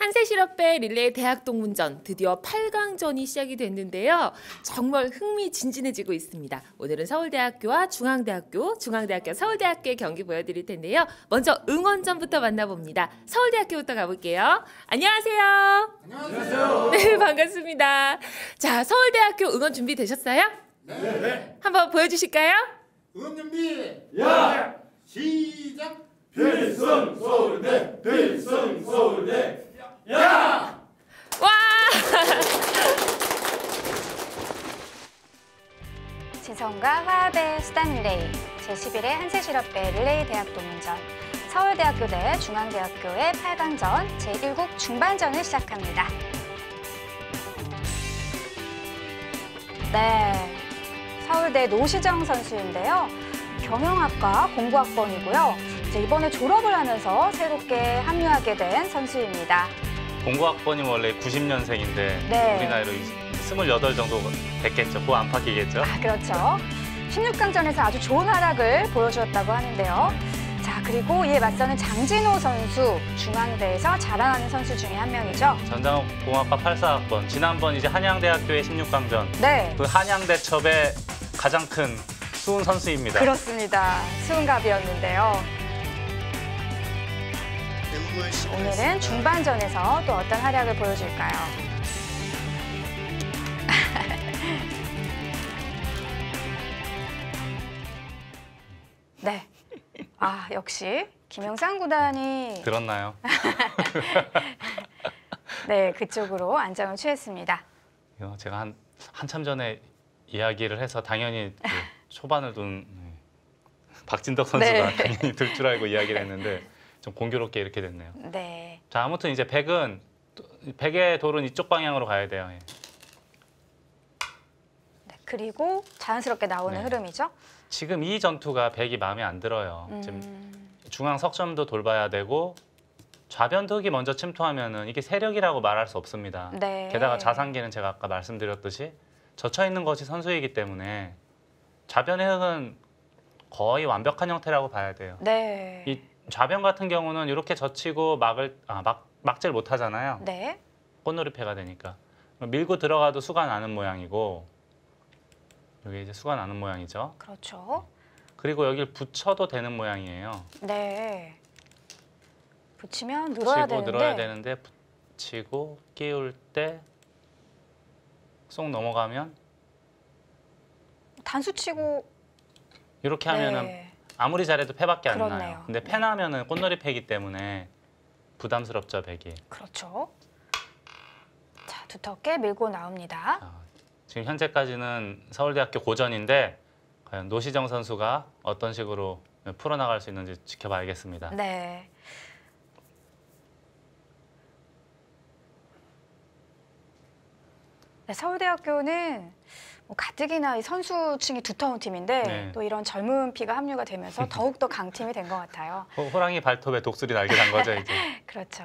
한세실업배 릴레이 대학동문전 드디어 8강전이 시작이 됐는데요. 정말 흥미진진해지고 있습니다. 오늘은 서울대학교와 중앙대학교, 중앙대학교 서울대학교의 경기 보여드릴 텐데요. 먼저 응원전부터 만나봅니다. 서울대학교부터 가볼게요. 안녕하세요. 안녕하세요. 네, 반갑습니다. 자, 서울대학교 응원 준비되셨어요? 네. 한번 보여주실까요? 응원 준비. 야! 시작. 필승 서울대! 필승 서울대! 야! 와! 지성과 화합의 수단 릴레이 제11회 한세실업배 릴레이 대학동문전 서울대학교 대 중앙대학교의 8강전 제1국 중반전을 시작합니다. 네, 서울대 노시정 선수인데요. 경영학과 공부학번이고요. 이제 이번에 졸업을 하면서 새롭게 합류하게 된 선수입니다. 공부학번이 원래 90년생인데 네. 우리 나이로 28 정도 됐겠죠. 그 안팎이겠죠. 아, 그렇죠. 16강전에서 아주 좋은 활약을 보여주었다고 하는데요. 자, 그리고 이에 맞서는 장진호 선수, 중앙대에서 자랑하는 선수 중에 한 명이죠. 전자공학과 84학번, 지난번 이제 한양대학교의 16강전. 네. 그 한양대첩의 가장 큰 수훈 선수입니다. 그렇습니다. 수은갑이었는데요. 오늘은 중반전에서 또 어떤 활약을 보여줄까요? 네. 아, 역시 김영상 구단이 들었나요? 네, 그쪽으로 안정을 취했습니다. 이거 제가 한참 전에 이야기를 해서 당연히 그 초반을 둔 박진덕 선수가 네. 당연히 들 줄 알고 이야기를 했는데 좀 공교롭게 이렇게 됐네요. 네. 자, 아무튼 이제 백의 돌은 이쪽 방향으로 가야 돼요. 예. 네, 그리고 자연스럽게 나오는 네. 흐름이죠. 지금 이 전투가 백이 마음에 안 들어요. 지금 중앙 석점도 돌봐야 되고 좌변 득이 먼저 침투하면은 이게 세력이라고 말할 수 없습니다. 네. 게다가 자산기는 제가 아까 말씀드렸듯이 젖혀 있는 것이 선수이기 때문에 좌변의 흑은 거의 완벽한 형태라고 봐야 돼요. 네. 이 좌변 같은 경우는 이렇게 젖히고 막질 못하잖아요. 네. 꽃놀이패가 되니까 밀고 들어가도 수가 나는 모양이고 여기 이제 수가 나는 모양이죠. 그렇죠. 그리고 여기를 붙여도 되는 모양이에요. 네. 붙이면 늘어야 붙이고 되는데. 늘어야 되는데 붙이고 끼울 때 쏙 넘어가면 단수치고 이렇게 하면은 네. 아무리 잘해도 패밖에 안 그렇네요. 나요. 근데 패 나면은 꽃놀이 패기 때문에 부담스럽죠, 백이. 그렇죠. 자, 두텁게 밀고 나옵니다. 자, 지금 현재까지는 서울대학교 고전인데 과연 노시정 선수가 어떤 식으로 풀어나갈 수 있는지 지켜봐야겠습니다. 네. 네, 서울대학교는 뭐 가뜩이나 이 선수층이 두터운 팀인데 네. 또 이런 젊은 피가 합류가 되면서 더욱더 강팀이 된 것 같아요. 호랑이 발톱에 독수리 날개 단 거죠, 이제. 그렇죠.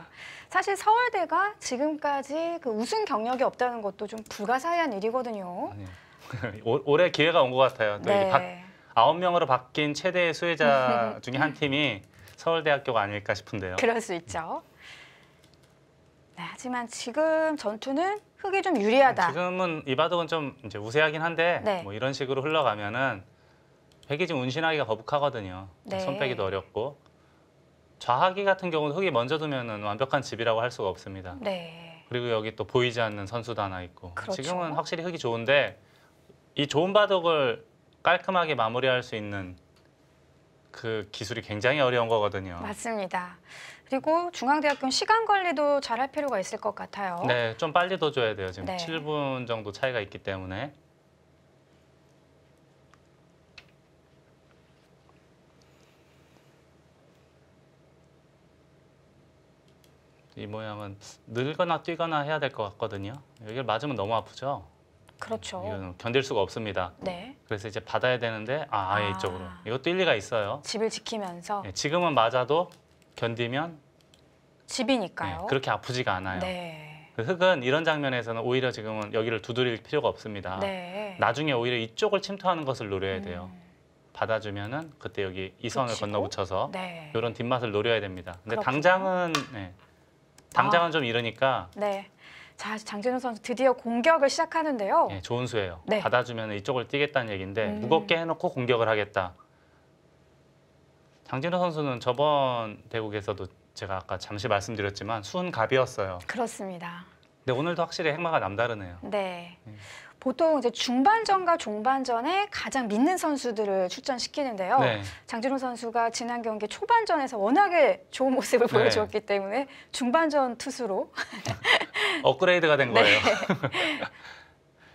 사실 서울대가 지금까지 그 우승 경력이 없다는 것도 좀 불가사의한 일이거든요. 아니, 올해 기회가 온 것 같아요. 또 이게 네. 9명으로 바뀐 최대의 수혜자 중에 한 팀이 서울대학교가 아닐까 싶은데요. 그럴 수 있죠. 네, 하지만 지금 전투는 흑이 좀 유리하다. 지금은 이 바둑은 좀 이제 우세하긴 한데 네. 뭐 이런 식으로 흘러가면은 백이 지금 운신하기가 거북하거든요. 네. 손 빼기도 어렵고 좌하기 같은 경우는 흑이 먼저 두면은 완벽한 집이라고 할 수가 없습니다. 네. 그리고 여기 또 보이지 않는 선수도 하나 있고 그렇죠. 지금은 확실히 흑이 좋은데 이 좋은 바둑을 깔끔하게 마무리할 수 있는 그 기술이 굉장히 어려운 거거든요. 맞습니다. 그리고 중앙대학교는 시간 관리도 잘 할 필요가 있을 것 같아요. 네, 좀 빨리 둬줘야 돼요. 지금 네. 7분 정도 차이가 있기 때문에. 이 모양은 늘거나 뛰거나 해야 될 것 같거든요. 여기를 맞으면 너무 아프죠? 그렇죠. 이거는 견딜 수가 없습니다. 네. 그래서 이제 받아야 되는데 아예 아. 이쪽으로. 이것도 일리가 있어요. 집을 지키면서 네, 지금은 맞아도 견디면 집이니까요. 네, 그렇게 아프지가 않아요. 네. 그 흑은 이런 장면에서는 오히려 지금은 여기를 두드릴 필요가 없습니다. 네. 나중에 오히려 이쪽을 침투하는 것을 노려야 돼요. 받아주면은 그때 여기 이 선을 붙이고. 건너붙여서 네. 이런 뒷맛을 노려야 됩니다. 근데 그렇군요. 당장은 당장은 좀 이르니까 네. 자, 장진호 선수 드디어 공격을 시작하는데요. 예, 좋은 수예요. 네. 받아주면 이쪽을 뛰겠다는 얘기인데 무겁게 해놓고 공격을 하겠다. 장진호 선수는 저번 대국에서도 제가 아까 잠시 말씀드렸지만 수훈갑이었어요. 그렇습니다. 근데 오늘도 확실히 행마가 남다르네요. 네. 보통 이제 중반전과 종반전에 가장 믿는 선수들을 출전시키는데요. 네. 장진호 선수가 지난 경기 초반전에서 워낙에 좋은 모습을 네. 보여주었기 때문에 중반전 투수로 업그레이드가 된 네. 거예요.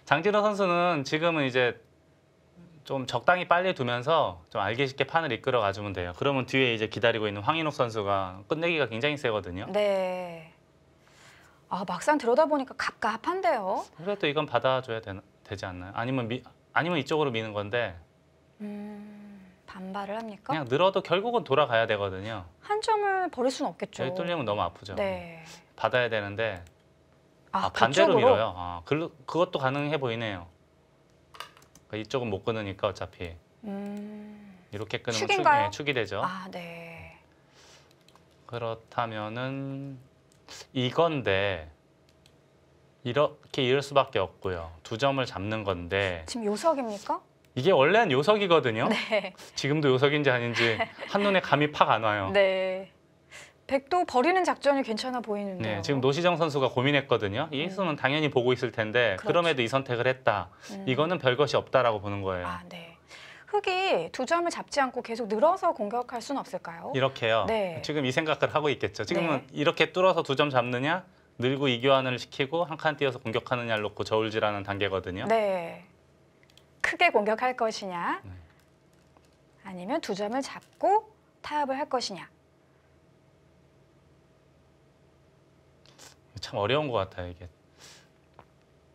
장진호 선수는 지금은 이제 좀 적당히 빨리 두면서 좀 알기 쉽게 판을 이끌어 가주면 돼요. 그러면 뒤에 이제 기다리고 있는 황인욱 선수가 끝내기가 굉장히 세거든요. 네. 아, 막상 들여다보니까 갑갑한데요. 그래도 이건 받아줘야 되지 않나요? 아니면 이쪽으로 미는 건데 반발을 합니까? 그냥 늘어도 결국은 돌아가야 되거든요. 한 점을 버릴 수는 없겠죠. 여기 뚫리면 너무 아프죠. 네. 받아야 되는데 아, 반대로 그쪽으로? 밀어요. 그것도 가능해 보이네요. 그러니까 이쪽은 못 끊으니까 어차피 이렇게 끊으면 축인가요? 축이 되죠. 아, 네. 그렇다면은 이건데 이렇게 이을 수밖에 없고요. 2점을 잡는 건데 지금 요석입니까? 이게 원래는 요석이거든요. 네. 지금도 요석인지 아닌지 한눈에 감이 팍 안 와요. 네. 백도 버리는 작전이 괜찮아 보이는데요. 네, 지금 노시정 선수가 고민했거든요. 이수는 당연히 보고 있을 텐데 그렇죠. 그럼에도 이 선택을 했다. 이거는 별것이 없다라고 보는 거예요. 아, 네. 흑이 2점을 잡지 않고 계속 늘어서 공격할 수는 없을까요? 이렇게요. 네. 지금 이 생각을 하고 있겠죠. 지금은 네. 이렇게 뚫어서 2점 잡느냐, 늘고 이교환을 시키고 한 칸 띄어서 공격하느냐를 놓고 저울질하는 단계거든요. 네. 크게 공격할 것이냐, 네. 아니면 2점을 잡고 타협을 할 것이냐. 참 어려운 것 같아요, 이게.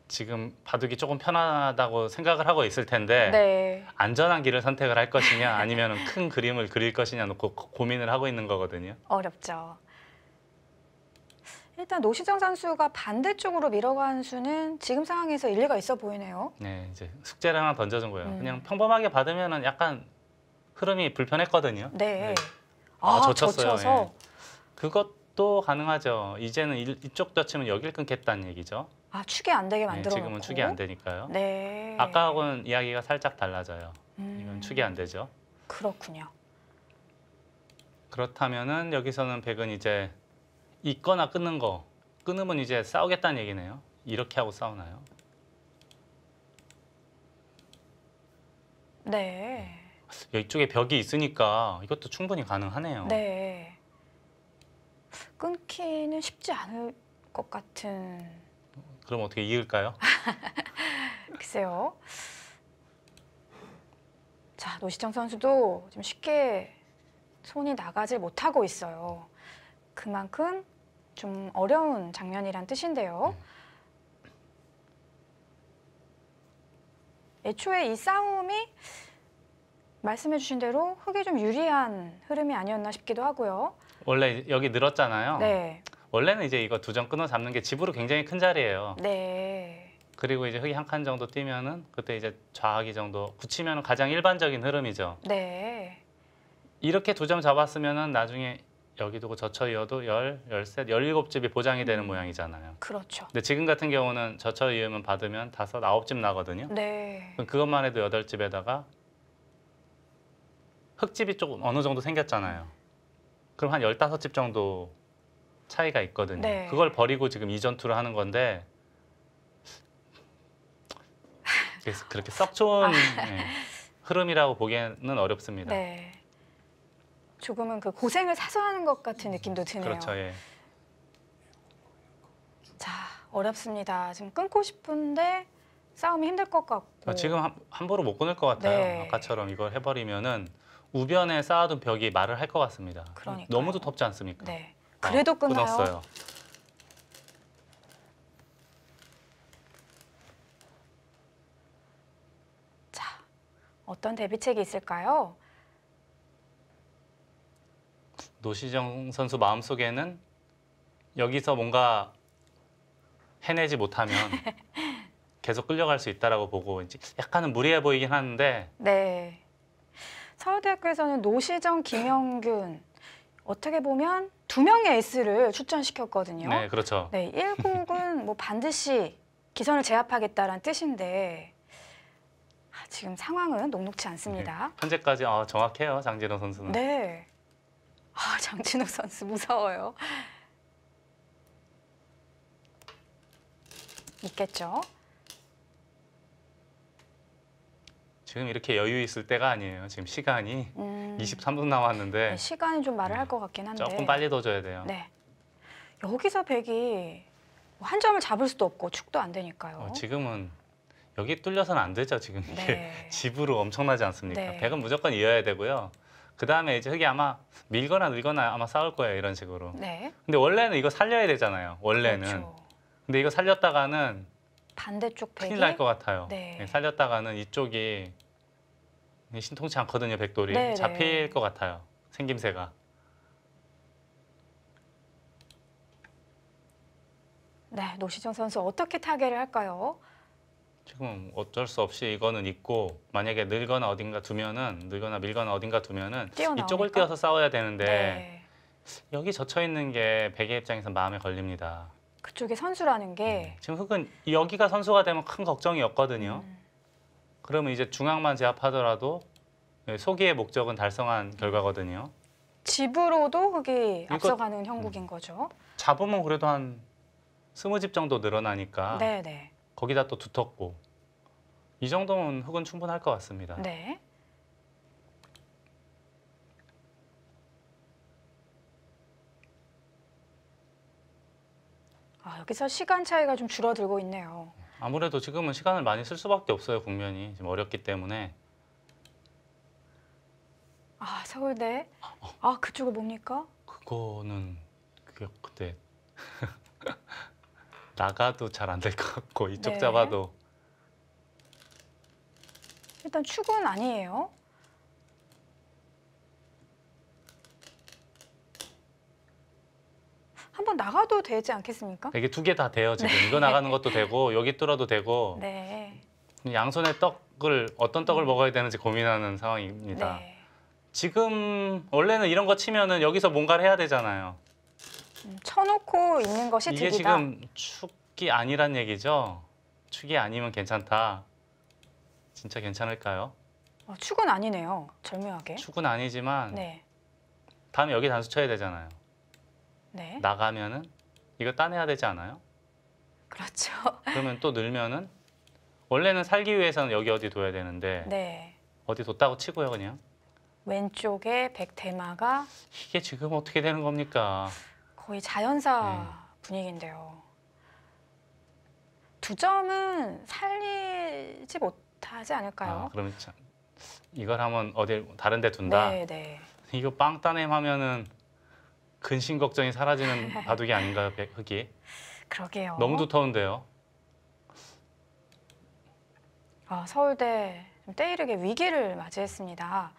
지금 바둑이 조금 편하다고 생각을 하고 있을 텐데 네. 안전한 길을 선택을 할 것이냐 아니면 큰 그림을 그릴 것이냐 놓고 고민을 하고 있는 거거든요. 어렵죠. 일단 노시정 선수가 반대쪽으로 밀어간 수는 지금 상황에서 일리가 있어 보이네요. 네, 이제 숙제를 하나 던져준 거예요. 그냥 평범하게 받으면은 약간 흐름이 불편했거든요. 네. 아, 젖혔어요. 젖혀서. 예. 그것도 가능하죠. 이제는 이쪽 젖히면 여길 끊겠다는 얘기죠. 아, 축이 안 되게 네, 만들어 놓고. 지금은 축이 안 되니까요. 네. 아까하고는 이야기가 살짝 달라져요. 이건 축이 안 되죠. 그렇군요. 그렇다면은 여기서는 백은 이제 있거나 끊는 거 끊으면 이제 싸우겠다는 얘기네요. 이렇게 하고 싸우나요? 네. 이쪽에 벽이 있으니까 이것도 충분히 가능하네요. 네. 끊기는 쉽지 않을 것 같은. 그럼 어떻게 이을까요? 글쎄요. 자, 노시정 선수도 좀 쉽게 손이 나가질 못하고 있어요. 그만큼 좀 어려운 장면이란 뜻인데요. 애초에 이 싸움이 말씀해 주신 대로 흑이 좀 유리한 흐름이 아니었나 싶기도 하고요. 원래 여기 늘었잖아요. 네. 원래는 이제 이거 2점 끊어 잡는 게 집으로 굉장히 큰 자리예요. 네. 그리고 이제 흑이 한 칸 정도 뛰면은 그때 이제 좌하기 정도 굳히면 가장 일반적인 흐름이죠. 네. 이렇게 2점 잡았으면은 나중에 여기 두고 젖혀 이어도 13, 17집이 보장이 되는 모양이잖아요. 그렇죠. 근데 지금 같은 경우는 젖혀 이으면 받으면 5, 9집 나거든요. 네. 그럼 그것만 해도 8집에다가 흑집이 조금 어느 정도 생겼잖아요. 그럼 한 15집 정도 차이가 있거든요. 네. 그걸 버리고 지금 이전투를 하는 건데 그렇게 썩 좋은 흐름이라고 보기에는 어렵습니다. 네. 조금은 그 고생을 사서 하는 것 같은 느낌도 드네요. 그렇죠. 예. 자, 어렵습니다. 지금 끊고 싶은데 싸움이 힘들 것 같고. 지금 함부로 못 끊을 것 같아요. 네. 아까처럼 이걸 해버리면은 우변에 쌓아둔 벽이 말을 할 것 같습니다. 그러니까요. 너무도 덥지 않습니까? 네. 그래도 끊어요. 끊었어요. 자, 어떤 대비책이 있을까요? 노시정 선수 마음속에는 여기서 뭔가 해내지 못하면 계속 끌려갈 수 있다라고 보고 이제 약간은 무리해 보이긴 하는데 네. 서울대학교에서는 노시정, 김영균 어떻게 보면 두 명의 에이스를 출전시켰거든요. 네, 그렇죠. 네, 1국은 뭐 반드시 기선을 제압하겠다라는 뜻인데 지금 상황은 녹록치 않습니다. 현재까지 정확해요, 장진호 선수는. 네. 장진호 선수 무서워요. 있겠죠. 지금 이렇게 여유 있을 때가 아니에요. 지금 시간이 23분 남았는데 네, 시간이 좀 말을 할 것 같긴 한데. 조금 빨리 둬줘야 돼요. 네. 여기서 백이 한 점을 잡을 수도 없고 축도 안 되니까요. 지금은 여기 뚫려서는 안 되죠. 지금 이게 네. 집으로 엄청나지 않습니까? 네. 백은 무조건 이어야 되고요. 그 다음에 이제 흙이 아마 밀거나 늘거나 아마 싸울 거예요. 이런 식으로. 네. 근데 원래는 이거 살려야 되잖아요. 원래는. 그렇죠. 근데 이거 살렸다가는 반대쪽 백이 큰일 날 것 같아요. 네. 살렸다가는 이쪽이 신통치 않거든요. 백돌이. 네, 잡힐 네. 것 같아요. 생김새가. 네, 노시정 선수 어떻게 타개를 할까요? 지금 어쩔 수 없이 이거는 있고 만약에 늘거나 밀거나 어딘가 두면은 뛰어나오니까? 이쪽을 띄어서 싸워야 되는데 네. 여기 젖혀 있는 게 백의 입장에서 마음에 걸립니다. 그쪽에 선수라는 게 지금 흙은 여기가 선수가 되면 큰 걱정이 없거든요. 그러면 이제 중앙만 제압하더라도 소기의 목적은 달성한 결과거든요. 집으로도 흙이 이거- 앞서가는 형국인 거죠. 잡으면 그래도 한 20집 정도 늘어나니까 네, 네. 거기다 또 두텁고 이 정도면 흙은 충분할 것 같습니다. 네. 여기서 시간 차이가 좀 줄어들고 있네요. 아무래도 지금은 시간을 많이 쓸 수밖에 없어요. 국면이 지금 어렵기 때문에. 서울대. 그쪽은 뭡니까? 그거는 그때 나가도 잘 안 될 것 같고 이쪽 네. 잡아도 일단 축은 아니에요. 한번 나가도 되지 않겠습니까? 이게 두 개 다 돼요. 지금 이거 나가는 것도 되고 여기 뚫어도 되고 네. 양손에 어떤 떡을 먹어야 되는지 고민하는 상황입니다. 네. 지금 원래는 이런 거 치면은 여기서 뭔가를 해야 되잖아요. 쳐놓고 있는 것이 이게 득이다. 지금 축이 아니란 얘기죠. 축이 아니면 괜찮다. 진짜 괜찮을까요? 축은 아니네요. 절묘하게. 축은 아니지만 네. 다음에 여기 단수 쳐야 되잖아요. 네. 나가면은 이거 따내야 되지 않아요? 그렇죠. 그러면 또 늘면은 원래는 살기 위해서는 여기 어디 둬야 되는데 네. 어디 뒀다고 치고요 그냥. 왼쪽에 백대마가 이게 지금 어떻게 되는 겁니까? 거의 자연사 네. 분위기인데요. 두 점은 살리지 못하지 않을까요? 그러면 참, 이걸 한번 어디 다른 데 둔다? 네, 네. 이거 빵 따냄 하면은 근심 걱정이 사라지는 바둑이 아닌가요, 흙이? 그러게요. 너무 두터운데요. 서울대 좀 때이르게 위기를 맞이했습니다.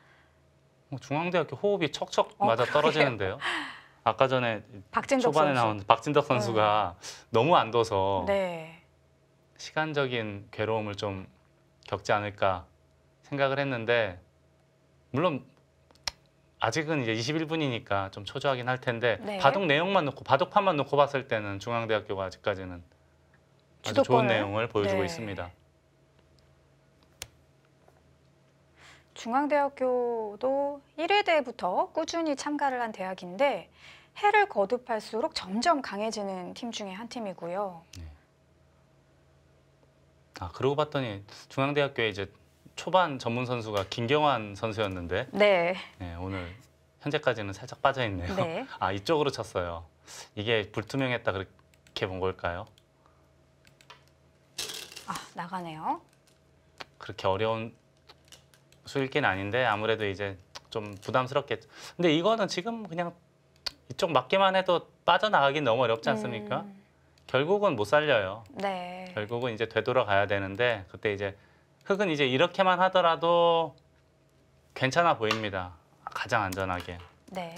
중앙대학교 호흡이 척척 맞아 그러게요. 떨어지는데요. 아까 전에 박진덕 초반에 선수. 나온 박진덕 선수가 너무 안 둬서 네. 시간적인 괴로움을 좀 겪지 않을까 생각을 했는데 물론 아직은 이제 21분이니까 좀 초조하긴 할 텐데 네. 바둑 내용만 놓고 바둑판만 놓고 봤을 때는 중앙대학교가 아직까지는 아주 좋은 주도권을? 내용을 보여주고 네. 있습니다. 중앙대학교도 1회대부터 꾸준히 참가를 한 대학인데 해를 거듭할수록 점점 강해지는 팀 중에 한 팀이고요. 그러고 봤더니 중앙대학교에 이제 초반 전문 선수가 김경환 선수였는데 네. 네, 오늘 현재까지는 살짝 빠져 있네요. 네. 이쪽으로 쳤어요. 이게 불투명했다 그렇게 본 걸까요? 나가네요. 그렇게 어려운 수일기는 아닌데 아무래도 이제 좀 부담스럽겠죠. 근데 이거는 지금 그냥 이쪽 맞기만 해도 빠져나가긴 너무 어렵지 않습니까? 결국은 못 살려요. 네. 결국은 이제 되돌아가야 되는데 그때 이제 흙은 이제 이렇게만 하더라도 괜찮아 보입니다. 가장 안전하게. 네.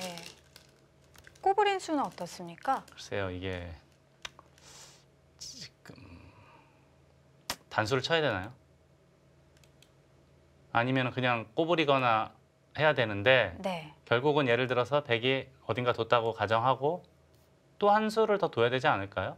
꼬부린 수는 어떻습니까? 글쎄요, 이게 지금 단수를 쳐야 되나요? 아니면 그냥 꼬부리거나 해야 되는데 네. 결국은 예를 들어서 백이 어딘가 뒀다고 가정하고 또 한 수를 더 둬야 되지 않을까요?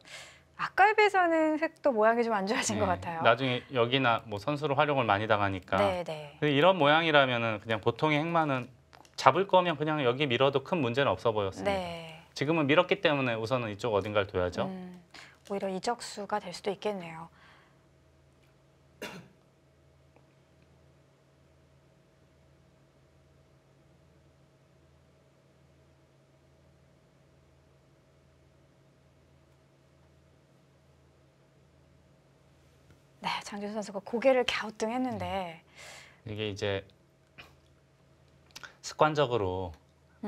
아까에 비해서는 획도 모양이 좀 안 좋아진 것 같아요. 나중에 여기나 뭐 선수로 활용을 많이 당하니까 네, 네. 이런 모양이라면은 그냥 보통의 행만은 잡을 거면 그냥 여기 밀어도 큰 문제는 없어 보였습니다. 네. 지금은 밀었기 때문에 우선은 이쪽 어딘가를 둬야죠. 오히려 이적수가 될 수도 있겠네요. 네, 장진수 선수가 고개를 갸우뚱했는데 이게 이제 습관적으로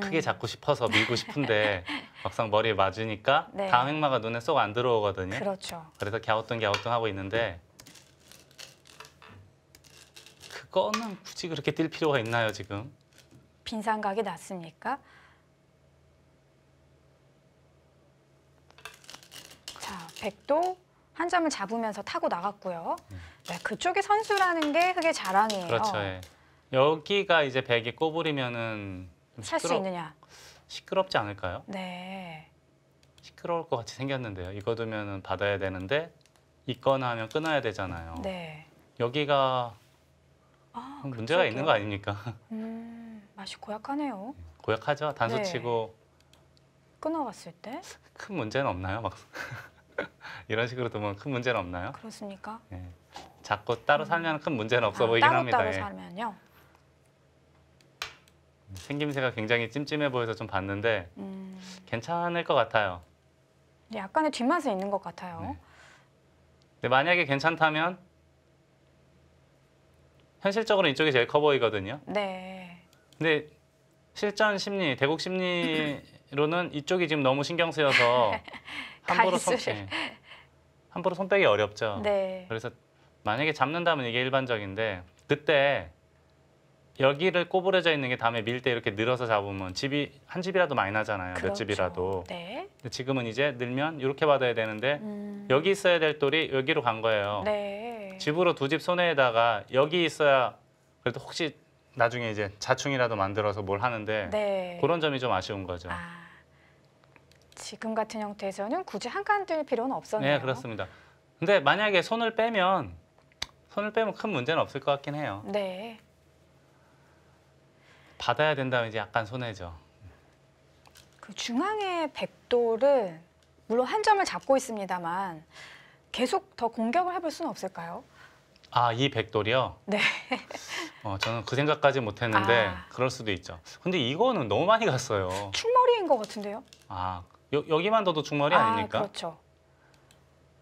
크게 잡고 싶어서 밀고 싶은데 막상 머리에 맞으니까 네. 다음 행마가 눈에 쏙 안 들어오거든요. 그렇죠. 그래서 갸우뚱 하고 있는데 그거는 굳이 그렇게 뛸 필요가 있나요 지금? 빈상각이 났으니까. 자, 백도 한 점을 잡으면서 타고 나갔고요. 네, 그쪽이 선수라는 게 흑의 자랑이에요. 그렇죠. 예. 여기가 이제 백이 꼬부리면은 좀 살 수 있느냐? 시끄럽지 않을까요? 네. 시끄러울 것 같이 생겼는데요. 이거 두면은 받아야 되는데 있거나 하면 끊어야 되잖아요. 네. 여기가 아, 문제가 있는 거 아닙니까? 맛이 고약하네요. 고약하죠. 단수 네. 치고 끊어갔을 때 큰 문제는 없나요? 막 이런 식으로 두면 큰 문제는 없나요? 그렇습니까? 예. 자꾸 따로 살면 큰 문제는 없어 보이긴 합니다. 따로 예. 살면요. 생김새가 굉장히 찜찜해 보여서 좀 봤는데 괜찮을 것 같아요. 약간의 뒷맛은 있는 것 같아요. 네. 근데 만약에 괜찮다면 현실적으로 이쪽이 제일 커 보이거든요. 네. 근데 실전 심리, 대국 심리로는 이쪽이 지금 너무 신경 쓰여서 가이스를. 함부로 손 빼기 어렵죠. 네. 그래서 만약에 잡는다면 이게 일반적인데 그때 여기를 꼬부려져 있는 게 다음에 밀 때 이렇게 늘어서 잡으면 집이 한 집이라도 많이 나잖아요. 몇 그렇죠. 집이라도. 네. 근데 지금은 이제 늘면 이렇게 받아야 되는데 여기 있어야 될 돌이 여기로 간 거예요. 네. 집으로 두 집 손해에다가 여기 있어야 그래도 혹시 나중에 이제 자충이라도 만들어서 뭘 하는데 네. 그런 점이 좀 아쉬운 거죠. 지금 같은 형태에서는 굳이 한 칸 뜰 필요는 없었네요. 네, 그렇습니다. 근데 만약에 손을 빼면 큰 문제는 없을 것 같긴 해요. 네. 받아야 된다면 이제 약간 손해죠. 그 중앙의 백돌은 물론 한 점을 잡고 있습니다만 계속 더 공격을 해볼 수는 없을까요? 아, 이 백돌이요? 네. 저는 그 생각까지 못했는데 그럴 수도 있죠. 근데 이거는 너무 많이 갔어요. 충머리인 것 같은데요? 아, 여기만 둬도 충머리 아닙니까? 그렇죠.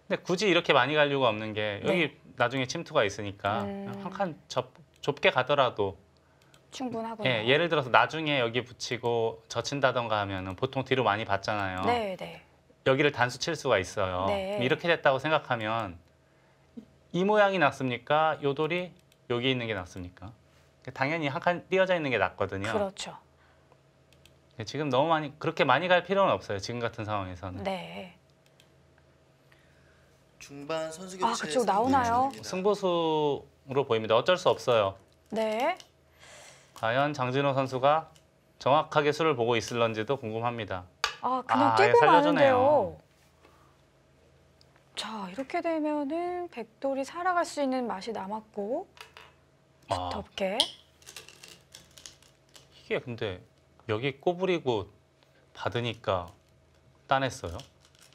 근데 굳이 이렇게 많이 갈 이유가 없는 게 여기 네. 나중에 침투가 있으니까 한 칸 좁게 가더라도 충분하군요. 예, 예를 들어서 나중에 여기 붙이고 젖힌다던가 하면은 보통 뒤로 많이 받잖아요. 네, 네. 여기를 단수 칠 수가 있어요. 네. 이렇게 됐다고 생각하면 이 모양이 낫습니까? 요 돌이 여기 있는 게 낫습니까? 당연히 한 칸 띄어져 있는 게 낫거든요. 그렇죠. 지금 너무 그렇게 많이 갈 필요는 없어요. 지금 같은 상황에서는. 네. 중반 선수 교체. 그쪽 나오나요? 승부수로 보입니다. 어쩔 수 없어요. 네. 과연 장진호 선수가 정확하게 수를 보고 있을런지도 궁금합니다. 그냥 아예 뛰고 살려주네요. 마는데요. 자, 이렇게 되면은 백돌이 살아갈 수 있는 맛이 남았고 덥게. 이게 근데 여기 꼬부리고 받으니까 따냈어요.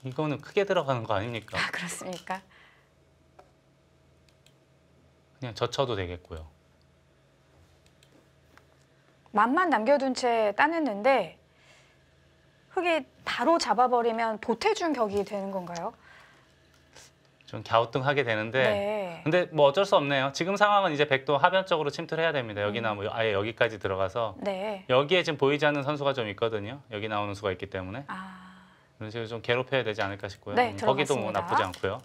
이거는 크게 들어가는 거 아닙니까? 그렇습니까? 그냥 젖혀도 되겠고요. 맛만 남겨둔 채 따냈는데 흙이 바로 잡아버리면 보태준 격이 되는 건가요? 좀 갸우뚱하게 되는데 네. 근데 뭐 어쩔 수 없네요. 지금 상황은 이제 백도 하변 쪽으로 침투를 해야 됩니다. 여기나 뭐 아예 여기까지 들어가서 네. 여기에 지금 보이지 않는 선수가 좀 있거든요. 여기 나오는 수가 있기 때문에 그래서 좀 괴롭혀야 되지 않을까 싶고요. 네, 거기도 뭐 들어갔습니다. 나쁘지 않고요.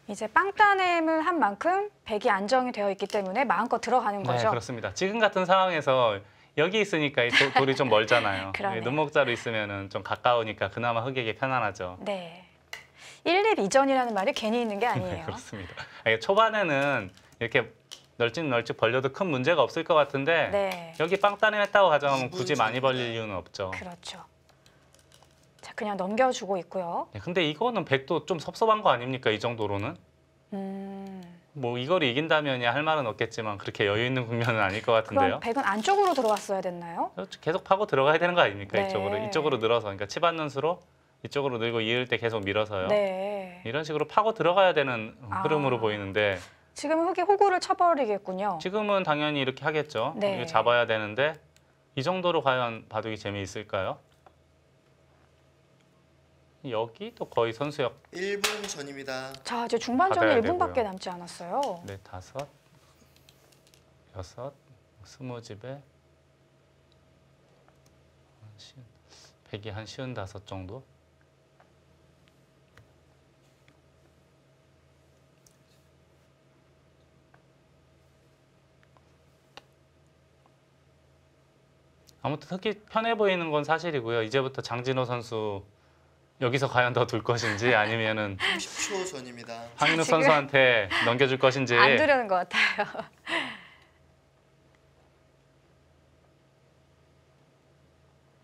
이제 빵 따냄을 한 만큼 백이 안정이 되어 있기 때문에 마음껏 들어가는 네, 거죠. 그렇습니다. 지금 같은 상황에서 여기 있으니까 이 돌이 좀 멀잖아요. 그러네요. 눈목자로 있으면은 좀 가까우니까 그나마 흑에게 편안하죠. 네. 1, 2 이전이라는 말이 괜히 있는 게 네, 아니에요. 그렇습니다. 초반에는 이렇게 널찍 벌려도 큰 문제가 없을 것 같은데 네. 여기 빵 따냈다고 가정하면 굳이 많이 벌릴 이유는 없죠. 그렇죠. 자, 그냥 넘겨주고 있고요. 근데 이거는 100도 좀 섭섭한 거 아닙니까? 이 정도로는? 뭐 이거를 이긴다면야 할 말은 없겠지만 그렇게 여유 있는 국면은 아닐 것 같은데요. 그럼 100은 안쪽으로 들어왔어야 됐나요? 계속 파고 들어가야 되는 거 아닙니까? 네. 이쪽으로 늘어서. 그러니까 치받는 수로 이쪽으로 늘고 이을 때 계속 밀어서요. 네. 이런 식으로 파고 들어가야 되는 흐름으로 보이는데 지금 흙이 호구를 쳐버리겠군요. 지금은 당연히 이렇게 하겠죠. 네. 이거 잡아야 되는데 이 정도로 과연 바둑이 재미있을까요? 여기도 거의 선수역 1분 전입니다. 자, 이제 중반전이 받아야 1분밖에 되고요. 남지 않았어요. 네, 5, 6, 20집에 100이 한 55 정도? 아무튼 흙이 편해 보이는 건 사실이고요. 이제부터 장진호 선수 여기서 과연 더 둘 것인지 아니면은 30초 전입니다. 황인욱 지금 선수한테 넘겨줄 것인지. 안 두려는 것 같아요.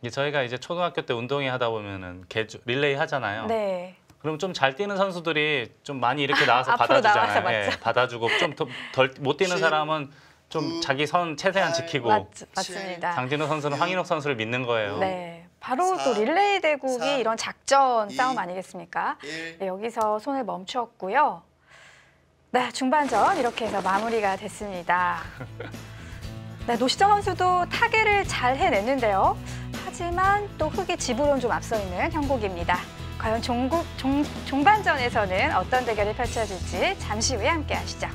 저희가 이제 초등학교 때 운동회 하다 보면은 릴레이 하잖아요. 네. 그럼 좀 잘 뛰는 선수들이 좀 많이 이렇게 나와서 앞으로 받아주잖아요. 나와서 예, 맞죠. 받아주고 좀 덜 못 뛰는 사람은 좀 자기 선 최대한 지키고. 맞습니다. 장진호 선수는 황인욱 선수를 믿는 거예요. 네. 바로 4, 또 릴레이 대국이 3, 이런 작전 2, 싸움 아니겠습니까? 1. 네, 여기서 손을 멈췄고요. 네, 중반전 이렇게 해서 마무리가 됐습니다. 네, 노시정 선수도 타개를 잘 해냈는데요. 하지만 또 흙이 집으로는 좀 앞서 있는 형국입니다. 과연 종반전에서는 어떤 대결이 펼쳐질지 잠시 후에 함께 하시죠.